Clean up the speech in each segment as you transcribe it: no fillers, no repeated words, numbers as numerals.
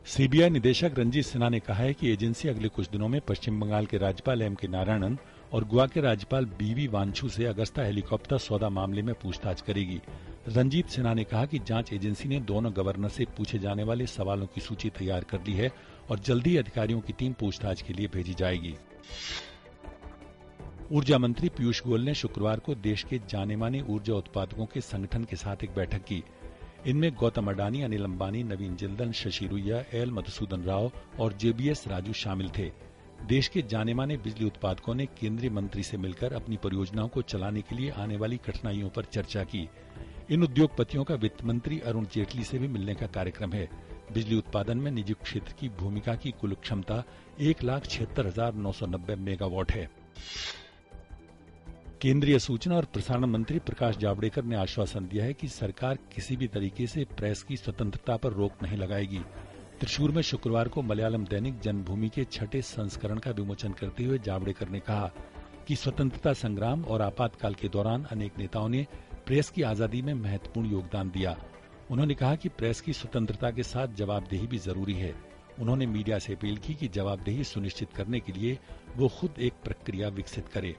CBI निदेशक रंजीत सिन्हा ने कहा है कि एजेंसी अगले कुछ दिनों में पश्चिम बंगाल के राज्यपाल एम.के. नारायणन और गोवा के राज्यपाल बी.वी. वांछू से अगस्ता हेलीकॉप्टर सौदा मामले में पूछताछ करेगी। रंजीत सिन्हा ने कहा कि जांच एजेंसी ने दोनों गवर्नर से पूछे जाने वाले सवालों की सूची तैयार कर ली है और जल्द ही अधिकारियों की टीम पूछताछ के लिए भेजी जाएगी। ऊर्जा मंत्री पीयूष गोयल ने शुक्रवार को देश के जाने माने ऊर्जा उत्पादकों के संगठन के साथ एक बैठक की। इनमें गौतम अडानी, अनिल अंबानी, नवीन जिंदल, शशि रुइया, एल मधुसूदन राव और जेबीएस राजू शामिल थे। देश के जाने माने बिजली उत्पादकों ने केंद्रीय मंत्री से मिलकर अपनी परियोजनाओं को चलाने के लिए आने वाली कठिनाइयों पर चर्चा की। इन उद्योगपतियों का वित्त मंत्री अरुण जेटली से भी मिलने का कार्यक्रम है। बिजली उत्पादन में निजी क्षेत्र की भूमिका की कुल क्षमता 1,76,990 मेगावाट है। केंद्रीय सूचना और प्रसारण मंत्री प्रकाश जावड़ेकर ने आश्वासन दिया है कि सरकार किसी भी तरीके से प्रेस की स्वतंत्रता पर रोक नहीं लगाएगी। त्रिशूर में शुक्रवार को मलयालम दैनिक जन्मभूमि के 6ठे संस्करण का विमोचन करते हुए जावड़ेकर ने कहा कि स्वतंत्रता संग्राम और आपातकाल के दौरान अनेक नेताओं ने प्रेस की आजादी में महत्वपूर्ण योगदान दिया। उन्होंने कहा कि प्रेस की स्वतंत्रता के साथ जवाबदेही भी जरूरी है। उन्होंने मीडिया से अपील की कि जवाबदेही सुनिश्चित करने के लिए वो खुद एक प्रक्रिया विकसित करे।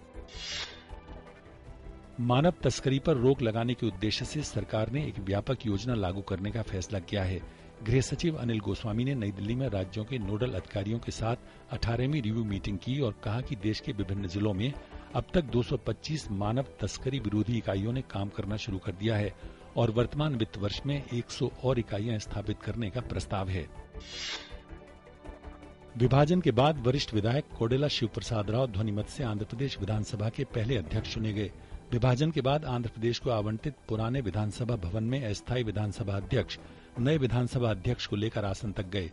मानव तस्करी पर रोक लगाने के उद्देश्य से सरकार ने एक व्यापक योजना लागू करने का फैसला किया है। गृह सचिव अनिल गोस्वामी ने नई दिल्ली में राज्यों के नोडल अधिकारियों के साथ 18वीं रिव्यू मीटिंग की और कहा कि देश के विभिन्न जिलों में अब तक 225 मानव तस्करी विरोधी इकाइयों ने काम करना शुरू कर दिया है और वर्तमान वित्त वर्ष में 100 और इकाइयां स्थापित करने का प्रस्ताव है। विभाजन के बाद वरिष्ठ विधायक कोडेला शिव प्रसाद राव ध्वनिमत से आंध्र प्रदेश विधानसभा के पहले अध्यक्ष चुने गए। विभाजन के बाद आंध्र प्रदेश को आवंटित पुराने विधानसभा भवन में अस्थायी विधानसभा अध्यक्ष नए विधानसभा अध्यक्ष को लेकर आसन तक गए।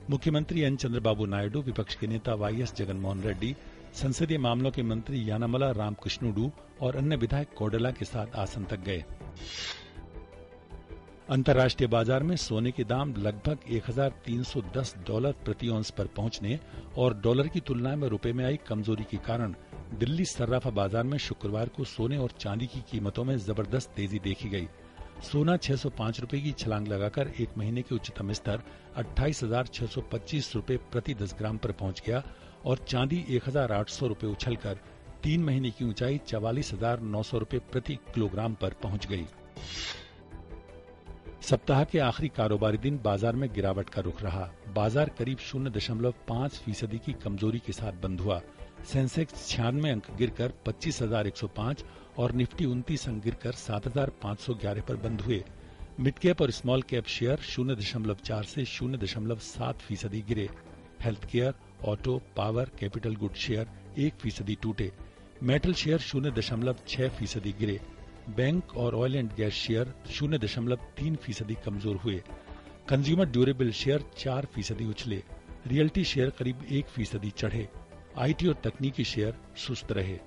मुख्यमंत्री एन चंद्रबाबू नायडू, विपक्ष के नेता वाईएस जगनमोहन रेड्डी, संसदीय मामलों के मंत्री यानामला रामकृष्णुडू और अन्य विधायक कोडेला के साथ आसन तक गए। अंतर्राष्ट्रीय बाजार में सोने के दाम लगभग $1,310 प्रति औंस पर पहुंचने और डॉलर की तुलना में रुपए में आई कमजोरी के कारण दिल्ली सर्राफा बाजार में शुक्रवार को सोने और चांदी की कीमतों में जबरदस्त तेजी देखी गई। सोना 605 रुपए की छलांग लगाकर एक महीने के उच्चतम स्तर 28,625 रुपए प्रति 10 ग्राम पर पहुंच गया और चांदी 1,800 रुपए उछलकर 3 महीने की ऊंचाई 44,900 रुपए प्रति किलोग्राम पर पहुंच गई। सप्ताह के आखिरी कारोबारी दिन बाजार में गिरावट का रुख रहा। बाजार करीब 0.5% की कमजोरी के साथ बंद हुआ। सेंसेक्स 96 अंक गिरकर 25,105 और निफ्टी 29 अंक गिरकर 7,511 पर बंद हुए। मिड कैप और स्मॉल कैप शेयर 0.4 से 0.7% गिरे। Health care, auto, power, capital good share 1% टूटे। मेटल शेयर 0.6% गिरे। बैंक और ऑयल एंड गैस शेयर 0.3% कमजोर हुए। कंज्यूमर ड्यूरेबल शेयर 4% उछले। रियल्टी शेयर करीब 1% चढ़े। आईटी और तकनीकी शेयर सुस्त रहे।